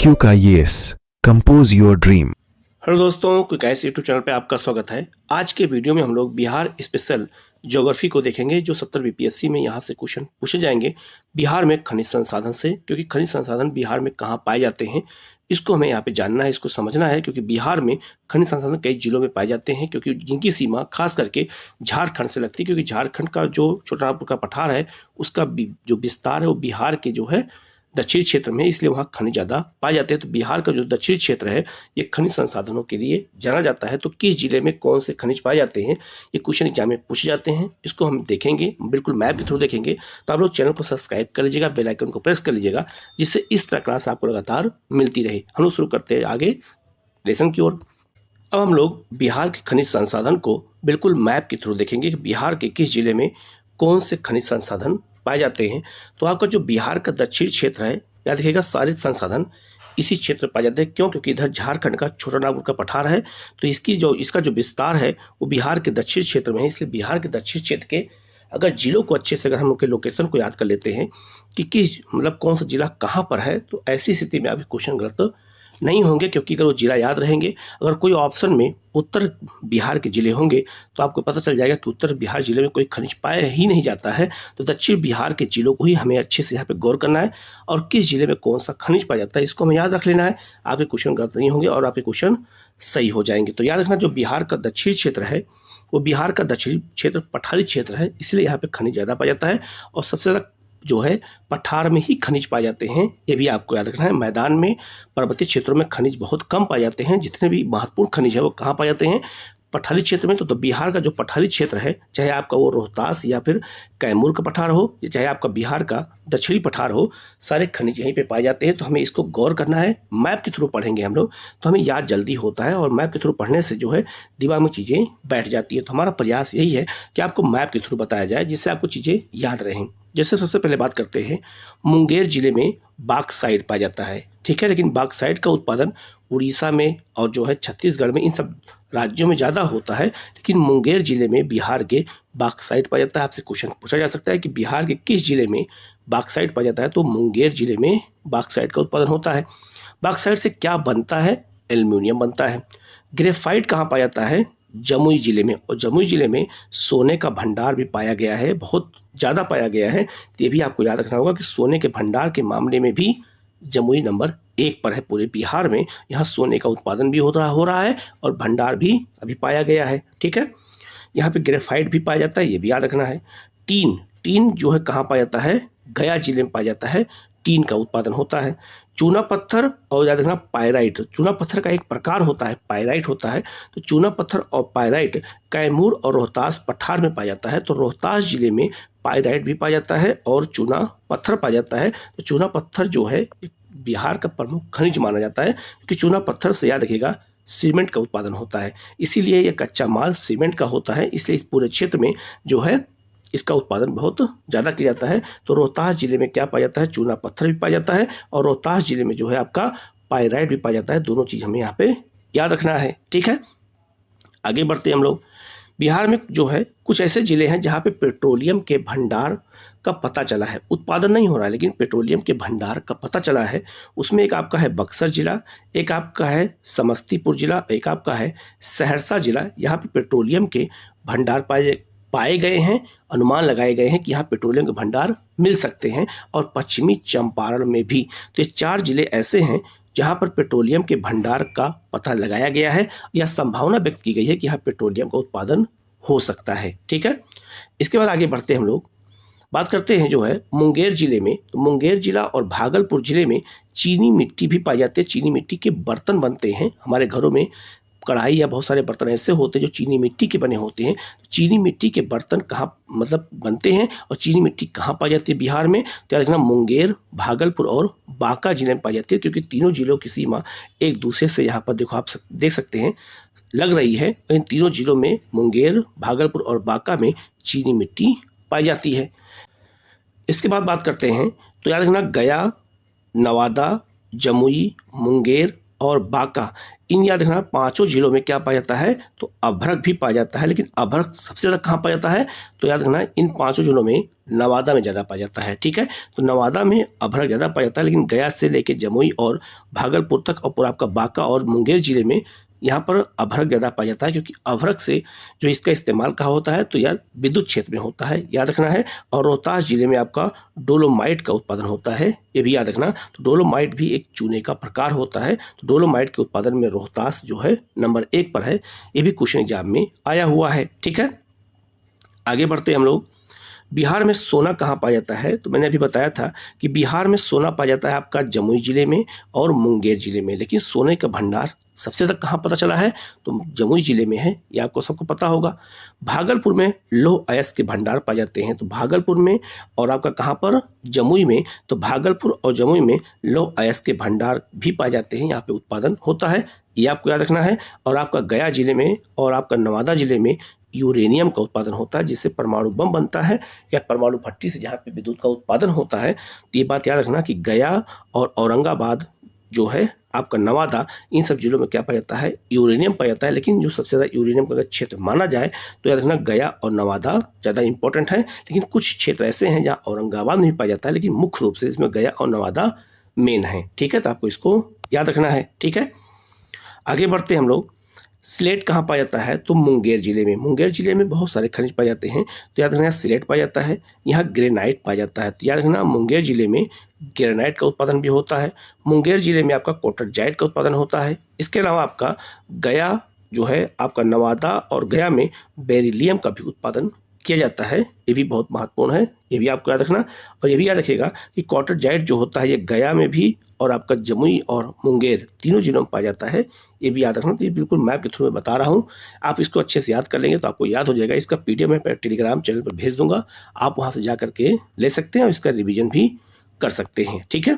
IQ का yes compose your dream. Hello दोस्तों, quick IAS YouTube channel पे आपका स्वागत है। आज के वीडियो में हम लोग बिहार स्पेशल ज्योग्राफी को देखेंगे, जो 70 बीपीएससी में यहाँ से क्वेश्चन पूछे जाएंगे बिहार में खनिज संसाधन से, क्योंकि खनिज संसाधन बिहार में कहाँ पाए जाते हैं इसको हमें यहाँ पे जानना है, इसको समझना है। क्योंकि बिहार में खनिज संसाधन कई जिलों में पाए जाते हैं, क्योंकि जिनकी सीमा खास करके झारखंड से लगती है, क्योंकि झारखंड का जो छोटानागपुर का पठार है उसका जो विस्तार है वो बिहार के जो है दक्षिण क्षेत्र में, इसलिए वहाँ खनिज ज़्यादा पाए जाते हैं। तो बिहार का जो दक्षिण क्षेत्र है ये खनिज संसाधनों के लिए जाना जाता है। तो किस जिले में कौन से खनिज पाए जाते हैं ये क्वेश्चन एग्जाम में पूछे जाते हैं, इसको हम देखेंगे, बिल्कुल मैप के थ्रू देखेंगे। तो आप लोग चैनल को सब्सक्राइब कर लीजिएगा, बेल आइकन को प्रेस कर लीजिएगा, जिससे इस तरह क्लास आपको लगातार मिलती रहे। हम लोग शुरू करते हैं आगे लेसन की ओर। अब हम लोग बिहार के खनिज संसाधन को बिल्कुल मैप के थ्रू देखेंगे कि बिहार के किस जिले में कौन से खनिज संसाधन पाए जाते हैं। तो आपका जो बिहार का दक्षिण क्षेत्र है, याद रखिएगा सारे संसाधन इसी क्षेत्र में पाए जाते हैं। क्यों? क्योंकि इधर झारखंड का छोटानागपुर का पठार है, तो इसका जो विस्तार है वो बिहार के दक्षिण क्षेत्र में है। इसलिए बिहार के दक्षिण क्षेत्र के अगर जिलों को अच्छे से, अगर हम लोग के लोकेशन को याद कर लेते हैं कि किस मतलब कौन सा जिला कहाँ पर है, तो ऐसी स्थिति में अभी क्वेश्चन गलत नहीं होंगे, क्योंकि अगर वो जिला याद रहेंगे, अगर कोई ऑप्शन में उत्तर बिहार के जिले होंगे तो आपको पता चल जाएगा कि उत्तर बिहार जिले में कोई खनिज पाया ही नहीं जाता है। तो दक्षिण बिहार के जिलों को ही हमें अच्छे से यहाँ पे गौर करना है, और किस जिले में कौन सा खनिज पाया जाता है इसको हमें याद रख लेना है। आपके क्वेश्चन गलत नहीं होंगे और आपके क्वेश्चन सही हो जाएंगे। तो याद रखना, जो बिहार का दक्षिण क्षेत्र है वो बिहार का दक्षिणी क्षेत्र पठारी क्षेत्र है, इसलिए यहाँ पे खनिज ज़्यादा पाया जाता है, और सबसे ज़्यादा जो है पठार में ही खनिज पाए जाते हैं। ये भी आपको याद रखना है। मैदान में, पर्वतीय क्षेत्रों में खनिज बहुत कम पाए जाते हैं। जितने भी महत्वपूर्ण खनिज है वो कहाँ पाए जाते हैं? पठारी क्षेत्र में। तो बिहार का जो पठारी क्षेत्र है, चाहे आपका वो रोहतास या फिर कैमूर का पठार हो, या चाहे आपका बिहार का दक्षिणी पठार हो, सारे खनिज यहीं पे पाए जाते हैं। तो हमें इसको गौर करना है। मैप के थ्रू पढ़ेंगे हम लोग तो हमें याद जल्दी होता है, और मैप के थ्रू पढ़ने से जो है दिमाग में चीज़ें बैठ जाती है। तो हमारा प्रयास यही है कि आपको मैप के थ्रू बताया जाए, जिससे आपको चीज़ें याद रहें। जैसे सबसे पहले बात करते हैं, मुंगेर जिले में बॉक्साइट पाया जाता है, ठीक है। लेकिन बॉक्साइट का उत्पादन उड़ीसा में और जो है छत्तीसगढ़ में, इन सब राज्यों में ज़्यादा होता है। लेकिन मुंगेर जिले में बिहार के बॉक्साइट पाया जाता है। आपसे क्वेश्चन पूछा जा सकता है कि बिहार के किस जिले में बॉक्साइट पाया जाता है, तो मुंगेर जिले में बॉक्साइट का उत्पादन होता है। बॉक्साइट से क्या बनता है? एल्युमिनियम बनता है। ग्रेफाइट कहाँ पाया जाता है? जमुई जिले में, और जमुई जिले में सोने का भंडार भी पाया गया है, बहुत ज़्यादा पाया गया है। तो ये भी आपको याद रखना होगा कि सोने के भंडार के मामले में भी जमुई नंबर 1 पर है पूरे बिहार में। यहाँ सोने का उत्पादन भी हो रहा है और भंडार भी अभी पाया गया है, ठीक है। यहाँ पे ग्रेफाइट भी पाया जाता है, ये भी याद रखना है। टीन जो है कहाँ पाया जाता है? गया जिले में पाया जाता है, टीन का उत्पादन होता है। चूना पत्थर और याद रखना पायराइट, चूना पत्थर का एक प्रकार होता है, पायराइट होता है। तो चूना पत्थर और पायराइट कैमूर और रोहतास पठार में पाया जाता है। तो रोहतास जिले में पायराइट भी पाया जाता है और चूना पत्थर पाया जाता है। तो चूना पत्थर जो है बिहार का प्रमुख खनिज माना जाता है, क्योंकि चूना पत्थर से याद रखिएगा सीमेंट का उत्पादन होता है, इसीलिए यह कच्चा माल सीमेंट का होता है। इसलिए इस पूरे क्षेत्र में जो है इसका उत्पादन बहुत ज़्यादा किया जाता है। तो रोहतास जिले में क्या पाया जाता है? चूना पत्थर भी पाया जाता है, और रोहतास जिले में जो है आपका पायराइट भी पाया जाता है। दोनों चीज़ हमें यहाँ पे याद रखना है, ठीक है। आगे बढ़ते हम लोग। बिहार में जो है कुछ ऐसे जिले हैं जहाँ पे पेट्रोलियम के भंडार का पता चला है, उत्पादन नहीं हो रहा है लेकिन पेट्रोलियम के भंडार का पता चला है। उसमें एक आपका है बक्सर जिला, एक आपका है समस्तीपुर जिला, एक आपका है सहरसा जिला। यहाँ पे पेट्रोलियम के भंडार पाए गए हैं, अनुमान लगाए गए हैं कि यहाँ पेट्रोलियम के भंडार मिल सकते हैं, और पश्चिमी चंपारण में भी। तो ये 4 जिले ऐसे हैं जहाँ पर पेट्रोलियम के भंडार का पता लगाया गया है, या संभावना व्यक्त की गई है कि यहाँ पेट्रोलियम का उत्पादन हो सकता है, ठीक है। इसके बाद आगे बढ़ते हैं हम लोग, बात करते हैं जो है मुंगेर जिले में। तो मुंगेर जिला और भागलपुर जिले में चीनी मिट्टी भी पाई जाती है। चीनी मिट्टी के बर्तन बनते हैं हमारे घरों में, कढ़ाई या बहुत सारे बर्तन ऐसे होते हैं जो चीनी मिट्टी के बने होते हैं। चीनी मिट्टी के बर्तन कहाँ मतलब बनते हैं और चीनी मिट्टी कहाँ पाई जाती है बिहार में? तो याद रखना मुंगेर, भागलपुर और बांका जिले में पाई जाती है, क्योंकि तीनों जिलों की सीमा एक दूसरे से यहाँ पर देखो आप देख सकते हैं लग रही है। इन तीनों जिलों में मुंगेर, भागलपुर और बांका में चीनी मिट्टी पाई जाती है। इसके बाद बात करते हैं, तो याद रखना गया, नवादा, जमुई, मुंगेर, और बांका, इन याद रखना पांचों जिलों में क्या पाया जाता है, तो अभ्रक भी पाया जाता है। लेकिन अभ्रक सबसे ज़्यादा कहाँ पाया जाता है, तो याद रखना इन पांचों जिलों में नवादा में ज़्यादा पाया जाता है। ठीक है, तो नवादा में अभ्रक ज़्यादा पाया जाता है, लेकिन गया से लेकर जमुई और भागलपुर तक और पूरा आपका बांका और मुंगेर जिले में यहाँ पर अभ्रक ज़्यादा पाया जाता है, क्योंकि अभ्रक से जो इसका इस्तेमाल कहाँ होता है, तो यार विद्युत क्षेत्र में होता है, याद रखना है। और रोहतास जिले में आपका डोलोमाइट का उत्पादन होता है, ये भी याद रखना। तो डोलोमाइट भी एक चूने का प्रकार होता है, तो डोलोमाइट के उत्पादन में रोहतास जो है नंबर 1 पर है। ये भी क्वेश्चन एग्जाम में आया हुआ है। ठीक है, आगे बढ़ते हम लोग। बिहार में सोना कहाँ पाया जाता है, तो मैंने अभी बताया था कि बिहार में सोना पाया जाता है आपका जमुई जिले में और मुंगेर जिले में। लेकिन सोने का भंडार सबसे ज़्यादा कहाँ पता चला है, तो जमुई जिले में है, ये आपको सबको पता होगा। भागलपुर में लौह अयस्क के भंडार पाए जाते हैं, तो भागलपुर में और आपका कहाँ पर, जमुई में। तो भागलपुर और जमुई में लौह अयस्क के भंडार भी पाए जाते हैं, यहाँ पे उत्पादन होता है, ये आपको याद रखना है। और आपका गया जिले में और आपका नवादा जिले में यूरेनियम का उत्पादन होता है, जिससे परमाणु बम बनता है, या परमाणु भट्टी से जहाँ पे विद्युत का उत्पादन होता है। तो ये बात याद रखना कि गया और औरंगाबाद जो है आपका नवादा, इन सब जिलों में क्या पाया जाता है, यूरेनियम पाया जाता है। लेकिन जो सबसे ज़्यादा यूरेनियम का अगर क्षेत्र माना जाए तो याद रखना गया और नवादा ज़्यादा इंपॉर्टेंट है। लेकिन कुछ क्षेत्र ऐसे हैं जहाँ औरंगाबाद में भी पाया जाता है, लेकिन मुख्य रूप से इसमें गया और नवादा मेन है। ठीक है, तो आपको इसको याद रखना है। ठीक है, आगे बढ़ते हम लोग। स्लेट कहाँ पाया जाता है, तो मुंगेर जिले में। मुंगेर जिले में बहुत सारे खनिज पाए जाते हैं, तो याद रखना स्लेट पाया जाता है, यहाँ ग्रेनाइट पाया जाता है। तो याद रखना मुंगेर जिले में ग्रेनाइट का उत्पादन भी होता है। मुंगेर जिले में आपका कोटरजाइट का उत्पादन होता है। इसके अलावा आपका गया जो है आपका नवादा और गया में बेरिलियम का भी उत्पादन किया जाता है, ये भी बहुत महत्वपूर्ण है, ये भी आपको याद रखना। और ये भी याद रखिएगा कि कोटरजाइट जो होता है ये गया में भी और आपका जमुई और मुंगेर तीनों जिलों में पाया जाता है, ये भी याद रखना। तो ये बिल्कुल मैप के थ्रू में बता रहा हूँ, आप इसको अच्छे से याद कर लेंगे तो आपको याद हो जाएगा। इसका PDF मैं टेलीग्राम चैनल पर भेज दूंगा, आप वहाँ से जा करके ले सकते हैं और इसका रिविजन भी कर सकते हैं। ठीक है,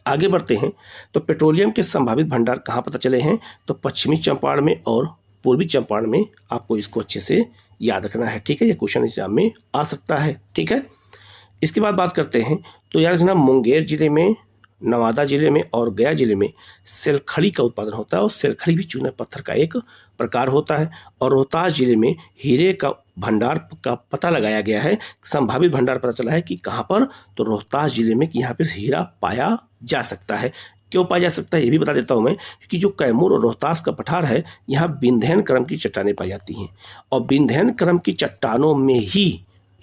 आगे बढ़ते हैं। तो पेट्रोलियम के संभावित भंडार कहाँ पता चले हैं, तो पश्चिमी चंपारण में और पूर्वी चंपारण में, आपको इसको अच्छे से याद रखना है। ठीक है, ये क्वेश्चन एग्जाम में आ सकता है। ठीक है, इसके बाद बात करते हैं, तो याद रखना मुंगेर जिले में, नवादा जिले में और गया जिले में सेलखड़ी का उत्पादन होता है, और सेलखड़ी भी चूना पत्थर का एक प्रकार होता है। और रोहतास जिले में हीरे का भंडार का पता लगाया गया है, संभावित भंडार पता चला है कि कहाँ पर, तो रोहतास जिले में, कि यहाँ पर हीरा पाया जा सकता है। क्यों पाया जा सकता है ये भी बता देता हूँ मैं, क्योंकि जो कैमूर और रोहतास का पठार है, यहाँ विंध्यन क्रम की चट्टानें पाई जाती हैं, और विंध्यन क्रम की चट्टानों में ही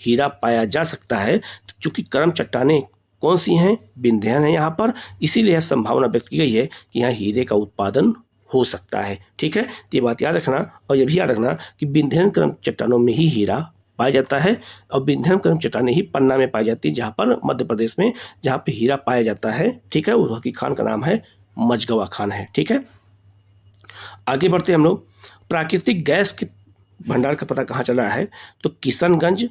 हीरा पाया जा सकता है। तो चूंकि क्रम चट्टानें कौन सी हैं, विंध्यन है यहाँ पर, इसीलिए यह संभावना व्यक्त की गई है कि यहाँ हीरे का उत्पादन हो सकता है। ठीक है, तो ये बात याद रखना। और ये भी याद रखना कि विंध्यन क्रम चट्टानों में ही हीरा पाया जाता है, और विंध्यन क्रम चट्टानें ही पन्ना में पाई जाती है, जहाँ पर मध्य प्रदेश में जहाँ पे हीरा पाया जाता है। ठीक है, उस की खान का नाम है मझगवा खान है। ठीक है, आगे बढ़ते हम लोग। प्राकृतिक गैस के भंडार का पता कहाँ चला है, तो किशनगंज,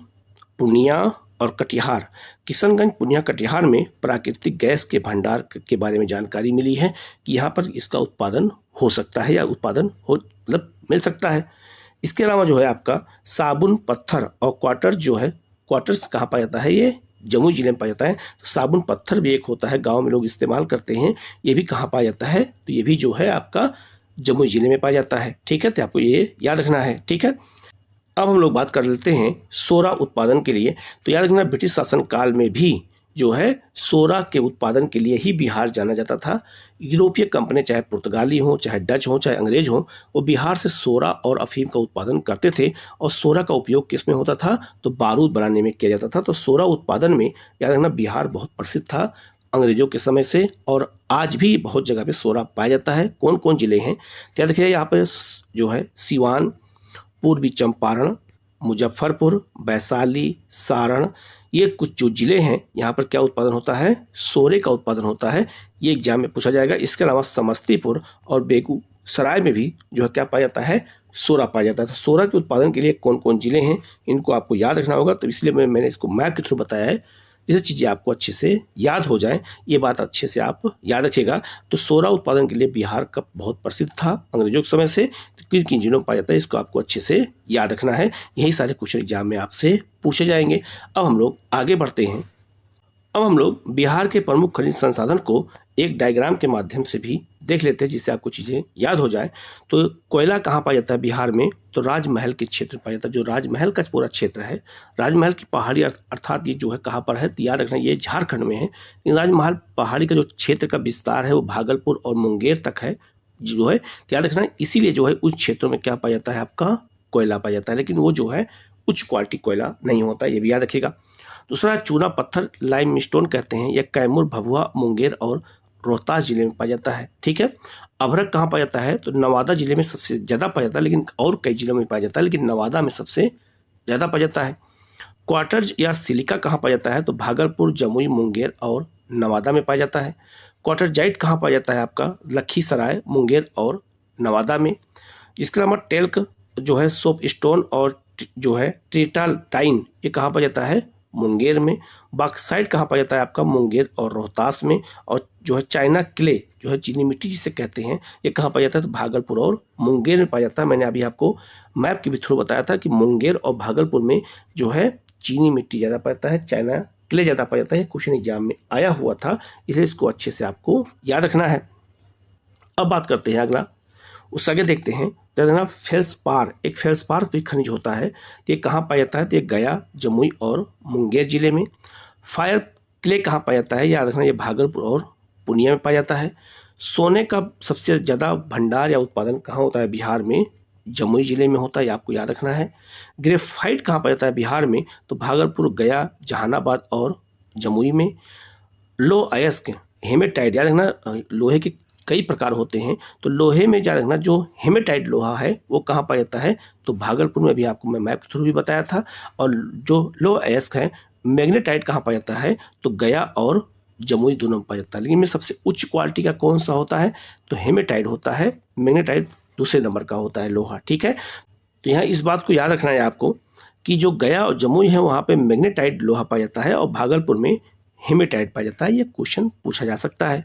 पूर्णिया और कटिहार। किशनगंज, पूर्णिया, कटिहार में प्राकृतिक गैस के भंडार के बारे में जानकारी मिली है कि यहाँ पर इसका उत्पादन हो सकता है, या उत्पादन हो मतलब मिल सकता है। इसके अलावा जो है आपका साबुन पत्थर और क्वार्टर जो है, क्वार्टर्स कहाँ पाया जाता है, ये जमुई जिले में पाया जाता है। तो साबुन पत्थर भी एक होता है, गाँव में लोग इस्तेमाल करते हैं, ये भी कहाँ पाया जाता है, तो ये भी जो है आपका जमुई जिले में पाया जाता है। ठीक है, तो आपको ये याद रखना है। ठीक है, अब हम लोग बात कर लेते हैं सोरा उत्पादन के लिए। तो याद रखना ब्रिटिश शासन काल में भी जो है सोरा के उत्पादन के लिए ही बिहार जाना जाता था। यूरोपीय कंपनी, चाहे पुर्तगाली हो, चाहे डच हो, चाहे अंग्रेज हो, वो बिहार से सोरा और अफीम का उत्पादन करते थे। और सोरा का उपयोग किस में होता था, तो बारूद बनाने में किया जाता था। तो सोरा उत्पादन में याद रखना बिहार बहुत प्रसिद्ध था अंग्रेजों के समय से, और आज भी बहुत जगह पे सोरा पाया जाता है। कौन कौन जिले हैं, तो याद रखिए यहाँ पर जो है सिवान, पूर्वी चंपारण, मुजफ्फरपुर, वैशाली, सारण, ये कुछ जो जिले हैं यहाँ पर क्या उत्पादन होता है, सोरे का उत्पादन होता है। ये एग्जाम में पूछा जाएगा। इसके अलावा समस्तीपुर और बेगूसराय में भी जो है क्या पाया जाता है, सोरा पाया जाता है। तो सोरा के उत्पादन के लिए कौन कौन जिले हैं, इनको आपको याद रखना होगा। तो इसलिए मैंने इसको मैप के थ्रू बताया है, जिससे चीज़ें आपको अच्छे से याद हो जाएं। ये बात अच्छे से आप याद रखिएगा। तो सोरा उत्पादन के लिए बिहार का बहुत प्रसिद्ध था अंग्रेजों के समय से। तो किन किन जिलों में पाया जाता है, इसको आपको अच्छे से याद रखना है। यही सारे क्वेश्चन एग्जाम में आपसे पूछे जाएंगे। अब हम लोग आगे बढ़ते हैं। अब हम लोग बिहार के प्रमुख खनिज संसाधन को एक डायग्राम के माध्यम से भी देख लेते हैं, जिससे आपको चीज़ें याद हो जाए। तो कोयला कहाँ पाया जाता है बिहार में? तो राजमहल के क्षेत्र में पाया जाता है। जो राजमहल का पूरा क्षेत्र है, राजमहल की पहाड़ी अर्थात ये जो है कहाँ पर है, तो याद रखना ये झारखंड में है। लेकिन राजमहल पहाड़ी का जो क्षेत्र का विस्तार है वो भागलपुर और मुंगेर तक है जो है, तो याद रखना इसीलिए जो है उस क्षेत्रों में क्या पाया जाता है, आपका कोयला पाया जाता है। लेकिन वो जो है उच्च क्वालिटी कोयला नहीं होता, ये भी याद रखिएगा। दूसरा चूना पत्थर लाइमस्टोन कहते हैं, यह कैमूर, भभुआ, मुंगेर और रोहतास जिले में पाया जाता है। ठीक है। अभ्रक कहाँ पाया जाता है? तो नवादा जिले में सबसे ज़्यादा पाया जाता है, लेकिन और कई जिलों में पाया जाता है, लेकिन नवादा में सबसे ज़्यादा पाया जाता है। क्वार्टर्ज या सिलिका कहाँ पाया जाता है? तो भागलपुर, जमुई, मुंगेर और नवादा में पाया जाता है। क्वार्टरजाइट कहाँ पाया जाता है? आपका लखीसराय, मुंगेर और नवादा में। इसके अलावा टेल्क जो है, सोप स्टोन और जो है ट्रिटाल्टाइन, ये कहाँ पाया जाता है? मुंगेर में। बॉक्साइट कहाँ पाया जाता है? आपका मुंगेर और रोहतास में। और जो है चाइना क्ले जो है, चीनी मिट्टी जिसे कहते हैं, ये कहाँ पाया जाता है? तो भागलपुर और मुंगेर में पाया जाता है। मैंने अभी आपको मैप के भी थ्रू बताया था कि मुंगेर और भागलपुर में जो है चीनी मिट्टी ज़्यादा पाया जाता है, चाइना क्ले ज़्यादा पाया जाता है। क्वेश्चन एग्जाम में आया हुआ था, इसलिए इसको अच्छे से आपको याद रखना है। अब बात करते हैं अगला, उससे आगे देखते हैं। तो फेल्सपार, एक फेल्सपार भी खनिज होता है, तो ये कहाँ पाया जाता है? तो ये गया, जमुई और मुंगेर जिले में। फायर क्ले कहाँ पाया जाता है? याद रखना ये भागलपुर और पूर्णिया में पाया जाता है। सोने का सबसे ज़्यादा भंडार या उत्पादन कहाँ होता है बिहार में? जमुई जिले में होता है, ये आपको याद रखना है। ग्रेफाइट कहाँ पाया जाता है बिहार में? तो भागलपुर, गया, जहानाबाद और जमुई में। लो अयस्क हेमेटाइट, याद रखना लोहे के कई प्रकार होते हैं, तो लोहे में याद रखना जो हेमेटाइट लोहा है वो कहाँ पाया जाता है? तो भागलपुर में भी आपको मैं मैप के थ्रू भी बताया था। और जो लो अयस्क है मैग्नेटाइट कहाँ पाया जाता है? तो गया और जमुई दोनों में पाया जाता है। लेकिन में सबसे उच्च क्वालिटी का कौन सा होता है? तो हेमेटाइट होता है, मैग्नेटाइट दूसरे नंबर का होता है लोहा। ठीक है। तो यहाँ इस बात को याद रखना है आपको कि जो गया और जमुई है वहाँ पे मैग्नेटाइट लोहा पाया जाता है और भागलपुर में हेमेटाइट पाया जाता है। ये क्वेश्चन पूछा जा सकता है।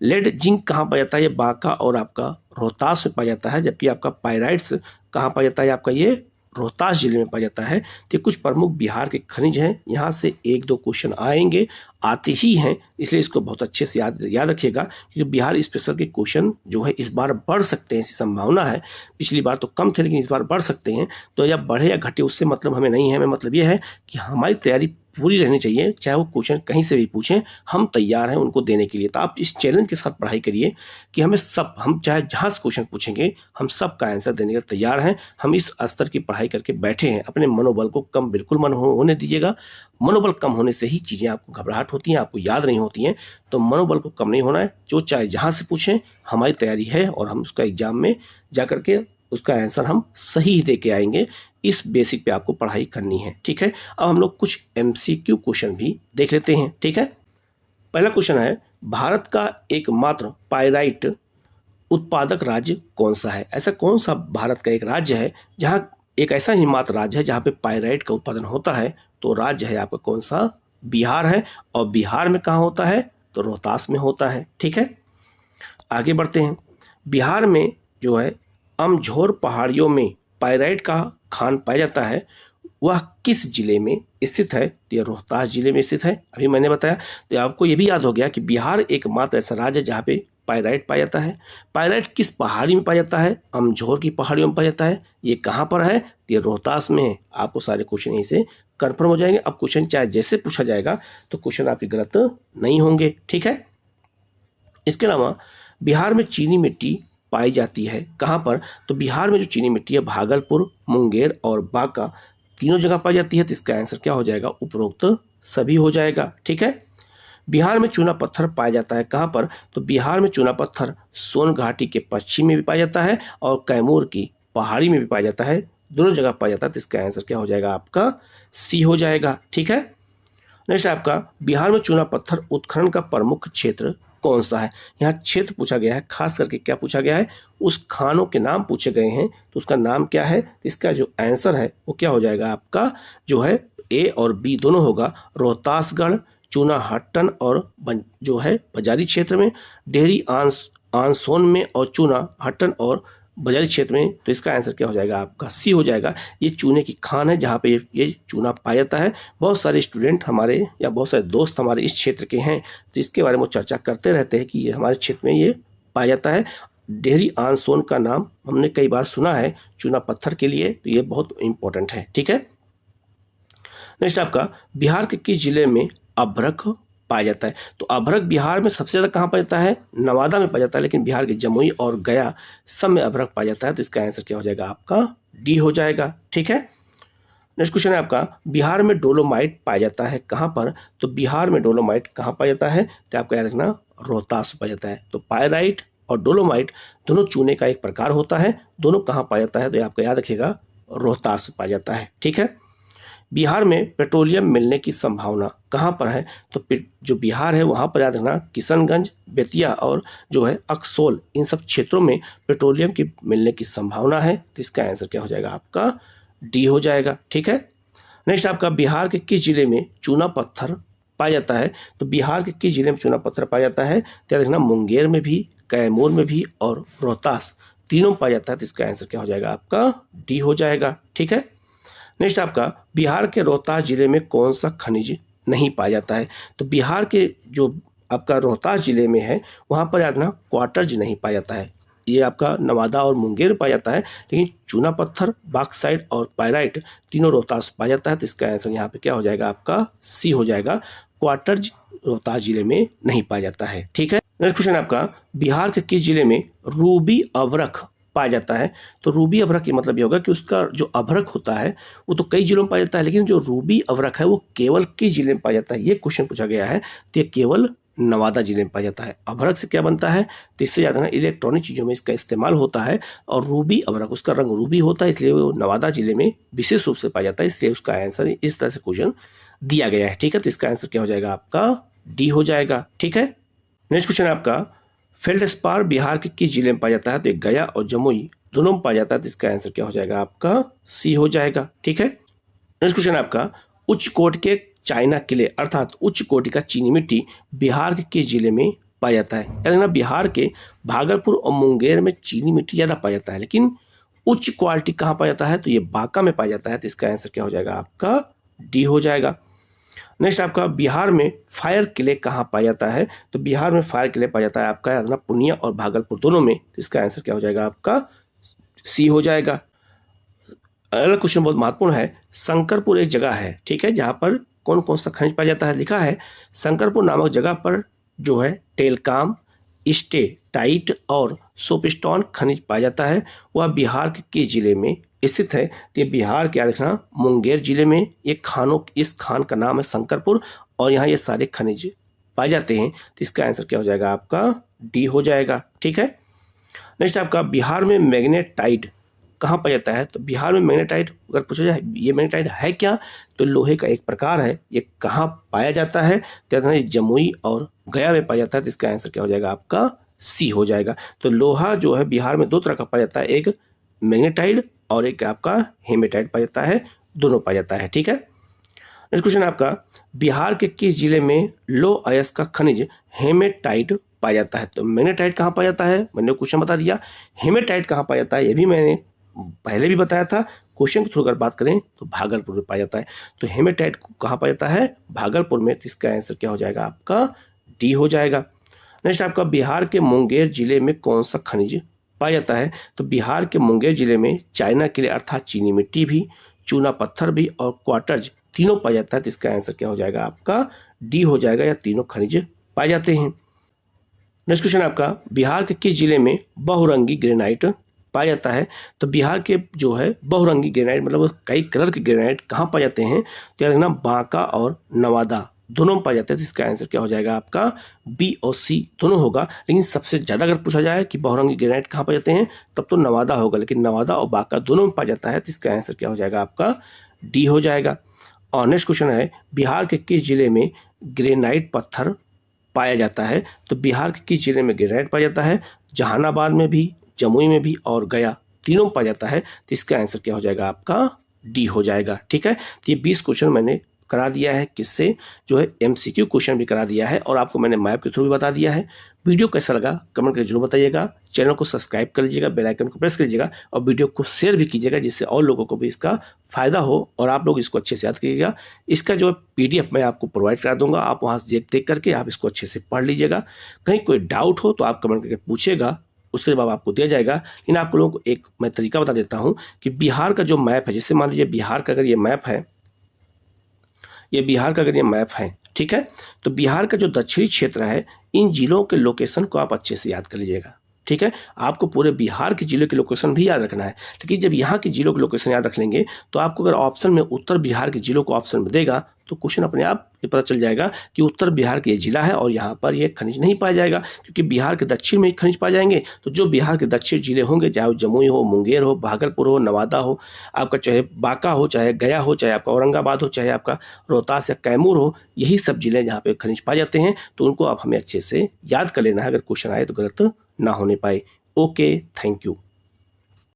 लेड जिंक कहाँ पाया जाता है? ये बांका और आपका रोहतास में पाया जाता है। जबकि आपका पायराइट्स कहाँ पाया जाता है? आपका ये रोहतास जिले में पाया जाता है। तो कुछ प्रमुख बिहार के खनिज हैं, यहाँ से एक दो क्वेश्चन आएंगे, आते ही हैं, इसलिए इसको बहुत अच्छे से याद रखिएगा। क्योंकि बिहार स्पेशल के क्वेश्चन जो है इस बार बढ़ सकते हैं, ऐसी संभावना है। पिछली बार तो कम थे, लेकिन इस बार बढ़ सकते हैं। तो या बढ़े या घटे उससे मतलब हमें नहीं है, हमें मतलब ये है कि हमारी तैयारी पूरी रहनी चाहिए, चाहे वो क्वेश्चन कहीं से भी पूछें, हम तैयार हैं उनको देने के लिए। तो आप इस चैलेंज के साथ पढ़ाई करिए कि हम चाहे जहाँ से क्वेश्चन पूछेंगे हम सब का आंसर देने के तैयार हैं। हम इस स्तर की पढ़ाई करके बैठे हैं। अपने मनोबल को कम बिल्कुल होने दीजिएगा। मनोबल कम होने से ही चीज़ें आपको घबराहट होती हैं, आपको याद नहीं होती हैं। तो मनोबल को कम नहीं होना है। जो चाहे जहाँ से पूछें, हमारी तैयारी है और हम उसका एग्जाम में जा करके उसका आंसर हम सही ही दे के आएंगे। इस बेसिक पे आपको पढ़ाई करनी है। ठीक है। अब हम लोग कुछ MCQ क्वेश्चन भी देख लेते हैं। ठीक है। पहला क्वेश्चन है, भारत का एकमात्र पायराइट उत्पादक राज्य कौन सा है? ऐसा कौन सा भारत का एक राज्य है जहाँ एक ऐसा ही मात्र राज्य है जहाँ पे पायराइट का उत्पादन होता है? तो राज्य है आपका कौन सा? बिहार है। और बिहार में कहाँ होता है? तो रोहतास में होता है। ठीक है। आगे बढ़ते हैं। बिहार में जो है अमझोर पहाड़ियों में पायराइट का खान पाया जाता है, वह किस जिले में स्थित है? तो यह रोहतास जिले में स्थित है। अभी मैंने बताया। तो आपको यह भी याद हो गया कि बिहार एकमात्र ऐसा राज्य है जहाँ पे पायराइट पाया जाता है। पायराइट किस पहाड़ी में पाया जाता है? अमझोर की पहाड़ियों में पाया जाता है। ये कहाँ पर है? तो ये रोहतास में है। आपको सारे क्वेश्चन यहीं से कन्फर्म हो जाएंगे। अब क्वेश्चन चाहे जैसे पूछा जाएगा तो क्वेश्चन आपके गलत नहीं होंगे। ठीक है। इसके अलावा बिहार में चीनी मिट्टी पाई जाती है कहाँ पर? तो बिहार में जो चीनी मिट्टी है भागलपुर, मुंगेर और बांका तीनों जगह पाई जाती है। तो इसका आंसर क्या हो जाएगा? उपरोक्त सभी हो जाएगा। ठीक है। बिहार में चूना पत्थर पाया जाता है कहाँ पर? तो बिहार में चूना पत्थर सोन घाटी के पश्चिम में भी पाया जाता है और कैमूर की पहाड़ी में भी पाया जाता है। दोनों जगह पाया जाता है। तो इसका आंसर क्या हो जाएगा? आपका C हो जाएगा। ठीक है। नेक्स्ट आपका, बिहार में चूना पत्थर उत्खनन का प्रमुख क्षेत्र कौन सा है? यहाँ क्षेत्र पूछा गया है, खास करके क्या पूछा गया है? उस खानों के नाम पूछे गए हैं, तो उसका नाम क्या है? तो इसका जो आंसर है वो क्या हो जाएगा? आपका जो है A और B दोनों होगा। रोहतासगढ़, चूना हट्टन और जो है बजारी क्षेत्र में, डेहरी आंसोन में और चूना हट्टन और बजारी क्षेत्र में, तो इसका आंसर क्या हो जाएगा आपका सी हो जाएगा। ये चूने की खान है जहाँ पे ये चूना पाया जाता है। बहुत सारे स्टूडेंट हमारे या बहुत सारे दोस्त हमारे इस क्षेत्र के हैं, तो इसके बारे में चर्चा करते रहते हैं कि ये हमारे क्षेत्र में ये पाया जाता है। डेहरी आनसोन का नाम हमने कई बार सुना है चूना पत्थर के लिए, तो ये बहुत इंपॉर्टेंट है। ठीक है, नेक्स्ट आपका बिहार के किस जिले में अभ्रक पाया जाता है? तो अभ्रक बिहार में सबसे ज्यादा कहाँ पाया जाता है? नवादा में पाया जाता है, लेकिन बिहार के जमुई और गया सब में अभ्रक पाया जाता है। तो इसका आंसर क्या हो जाएगा आपका डी हो जाएगा। ठीक है, नेक्स्ट क्वेश्चन है आपका बिहार में डोलोमाइट पाया जाता है कहाँ पर? तो बिहार में डोलोमाइट कहाँ पाया जाता है? तो आपको याद रखना रोहतास पाया जाता है। तो पायराइट और डोलोमाइट दोनों चूने का एक प्रकार होता है, दोनों कहाँ पाया जाता है? तो आपको याद रखिएगा रोहतास पाया जाता है। ठीक है, बिहार में पेट्रोलियम मिलने की संभावना कहाँ पर है? तो जो बिहार है वहाँ पर याद रखना किशनगंज, बेतिया और जो है अक्सोल, इन सब क्षेत्रों में पेट्रोलियम की मिलने की संभावना है। तो इसका आंसर क्या हो जाएगा आपका डी हो जाएगा। ठीक है, नेक्स्ट आपका बिहार के किस जिले में चूना पत्थर पाया जाता है? तो बिहार के किस जिले में चूना पत्थर पाया जाता है? तो याद रखना मुंगेर में भी, कैमूर में भी और रोहतास तीनों पाया जाता है। तो इसका आंसर क्या हो जाएगा आपका डी हो जाएगा। ठीक है, नेक्स्ट आपका बिहार के रोहतास जिले में कौन सा खनिज नहीं पाया जाता है? तो बिहार के जो आपका रोहतास जिले में है वहां पर याद रखना क्वार्टज नहीं पाया जाता है। ये आपका नवादा और मुंगेर पाया जाता है, लेकिन चूना पत्थर, बॉक्साइट और पायराइट तीनों रोहतास पाया जाता है। तो इसका आंसर यहाँ पे क्या हो जाएगा आपका सी हो जाएगा। क्वार्टज रोहतास जिले में नहीं पाया जाता है। ठीक है, नेक्स्ट क्वेश्चन आपका बिहार के किस जिले में रूबी अभ्रक पाया जाता है? तो रूबी अभ्रक ये मतलब ये होगा कि उसका जो अभ्रक होता है वो तो कई जिलों में पाया जाता है, लेकिन जो रूबी अभ्रक है वो केवल किस जिले में पाया जाता है, ये क्वेश्चन पूछा गया है। तो ये केवल नवादा जिले में पाया जाता है। अभ्रक से क्या बनता है? तो इससे ज्यादा ना इलेक्ट्रॉनिक चीजों में इसका इस्तेमाल होता है, और रूबी अभ्रक उसका रंग रूबी होता है, इसलिए वो नवादा जिले में विशेष रूप से पाया जाता है, इसलिए उसका आंसर इस तरह से क्वेश्चन दिया गया है। ठीक है, तो इसका आंसर क्या हो जाएगा आपका डी हो जाएगा। ठीक है, नेक्स्ट क्वेश्चन आपका फेल्डस्पार बिहार के किस जिले में पाया जाता है? तो गया और जमुई दोनों में पाया जाता है। तो इसका आंसर क्या हो जाएगा आपका सी हो जाएगा। ठीक है, नेक्स्ट क्वेश्चन आपका उच्च कोट के चाइना किले अर्थात उच्च कोटि का चीनी मिट्टी बिहार के किस जिले में पाया जाता है? यानी ना बिहार के भागलपुर और मुंगेर में चीनी मिट्टी ज्यादा पाया जाता है, लेकिन उच्च क्वालिटी कहाँ पाया जाता है? तो ये बांका में पाया जाता है। तो इसका आंसर क्या हो जाएगा आपका डी हो जाएगा। नेक्स्ट आपका बिहार में फायर किले कहाँ पाया जाता है? तो बिहार में फायर किले पाया जाता है आपका याद रखना पूर्णिया और भागलपुर दोनों में। तो इसका आंसर क्या हो जाएगा आपका सी हो जाएगा। अगला क्वेश्चन बहुत महत्वपूर्ण है। शंकरपुर एक जगह है, ठीक है, जहां पर कौन कौन सा खनिज पाया जाता है? लिखा है शंकरपुर नामक जगह पर जो है टेलकाम, स्टेटाइट और सोपस्टोन खनिज पाया जाता है। वह बिहार के किस जिले में स्थित है? तो ये बिहार के याद रखना मुंगेर जिले में इस खान का नाम है शंकरपुर, और यहाँ ये सारे खनिज पाए जाते हैं। तो इसका आंसर क्या हो जाएगा आपका डी हो जाएगा। ठीक है, नेक्स्ट आपका बिहार में मैग्नेटाइट कहाँ पाया जाता है? तो बिहार में मैग्नेटाइट अगर पूछा जाए ये मैग्नेटाइट है क्या, तो लोहे का एक प्रकार है। ये कहाँ पाया जाता है? तो जमुई और गया में पाया जाता है। तो इसका आंसर क्या हो जाएगा आपका सी हो जाएगा। तो लोहा जो है बिहार में दो तरह का पाया जाता है, एक मैग्नेटाइट और एक आपका हेमेटाइट पाया जाता है, दोनों पाया जाता है। ठीक है, नेक्स्ट क्वेश्चन आपका बिहार के किस जिले में लो अयस्क का खनिज हेमेटाइट पाया जाता है? तो मैग्नेटाइट कहाँ पाया जाता है मैंने क्वेश्चन बता दिया। हेमेटाइट कहाँ पाया जाता है ये भी मैंने पहले भी बताया था। क्वेश्चन के थ्रू अगर बात करें तो भागलपुर में पाया जाता है। तो हेमेटाइट कहाँ पाया जाता है? भागलपुर में। तो इसका आंसर क्या हो जाएगा आपका डी हो जाएगा। नेक्स्ट आपका बिहार के मुंगेर जिले में कौन सा खनिज पाया जाता है? तो बिहार के मुंगेर जिले में चाइना किले अर्थात चीनी मिट्टी भी, चूना पत्थर भी और क्वार्टज तीनों पाया जाता है। तो इसका आंसर क्या हो जाएगा आपका डी हो जाएगा, या तीनों खनिज पाए जाते हैं। नेक्स्ट क्वेश्चन आपका बिहार के किस जिले में बहुरंगी ग्रेनाइट पाया जाता है? तो बिहार के जो है बहुरंगी ग्रेनाइट मतलब कई कलर के ग्रेनाइट कहाँ पाए जाते हैं? तो याद रखना बांका और नवादा दोनों में पाए जाते हैं। तो इसका आंसर क्या हो जाएगा आपका बी और सी दोनों होगा, लेकिन सबसे ज्यादा अगर पूछा जाए कि बहुरंगी ग्रेनाइट कहाँ पाए जाते हैं तब तो नवादा होगा, लेकिन नवादा और बांका दोनों में पाया जाता है। तो इसका आंसर क्या हो जाएगा आपका डी हो जाएगा। और नेक्स्ट क्वेश्चन है बिहार के किस जिले में ग्रेनाइट पत्थर पाया जाता है? तो बिहार के किस जिले में ग्रेनाइट पाया जाता है? जहानाबाद में भी, जमुई में भी और गया तीनों में पाया जाता है। तो इसका आंसर क्या हो जाएगा आपका डी हो जाएगा। ठीक है, तो ये 20 क्वेश्चन मैंने करा दिया है, किससे जो है MCQ क्वेश्चन भी करा दिया है और आपको मैंने मैप के थ्रू भी बता दिया है। वीडियो कैसा लगा कमेंट करके जरूर बताइएगा। चैनल को सब्सक्राइब कर लीजिएगा, बेल आइकन को प्रेस कर लीजिएगा और वीडियो को शेयर भी कीजिएगा जिससे और लोगों को भी इसका फायदा हो और आप लोग इसको अच्छे से याद करिएगा। इसका जो PDF मैं आपको प्रोवाइड करा दूंगा, आप वहाँ से देख करके आप इसको अच्छे से पढ़ लीजिएगा। कहीं कोई डाउट हो तो आप कमेंट करके पूछेगा, उसके जवाब आपको दिया जाएगा। लेकिन आप लोगों को एक मैं तरीका बता देता हूँ कि बिहार का जो मैप है, जैसे मान लीजिए बिहार का अगर ये मैप है, ये बिहार का अगर ये मैप है, ठीक है, तो बिहार का जो दक्षिणी क्षेत्र है, इन जिलों के लोकेशन को आप अच्छे से याद कर लीजिएगा, ठीक है। आपको पूरे बिहार के जिलों के लोकेशन भी याद रखना है, लेकिन जब यहाँ के जिलों के लोकेशन याद रख लेंगे तो आपको अगर ऑप्शन में उत्तर बिहार के जिलों को ऑप्शन में देगा तो क्वेश्चन अपने आप ये पता चल जाएगा कि उत्तर बिहार के ये जिला है और यहाँ पर ये खनिज नहीं पाया जाएगा, क्योंकि बिहार के दक्षिण में ही खनिज पाए जाएंगे। तो जो बिहार के दक्षिण जिले होंगे, चाहे वो जमुई हो, मुंगेर हो, भागलपुर हो, नवादा हो, आपका चाहे बांका हो, चाहे गया हो, चाहे आपका औरंगाबाद हो, चाहे आपका रोहतास या कैमूर हो, यही सब जिले जहाँ पे खनिज पाए जाते हैं। तो उनको आप हमें अच्छे से याद कर लेना है, अगर क्वेश्चन आए तो गलत ना होने पाए। Okay, thank you.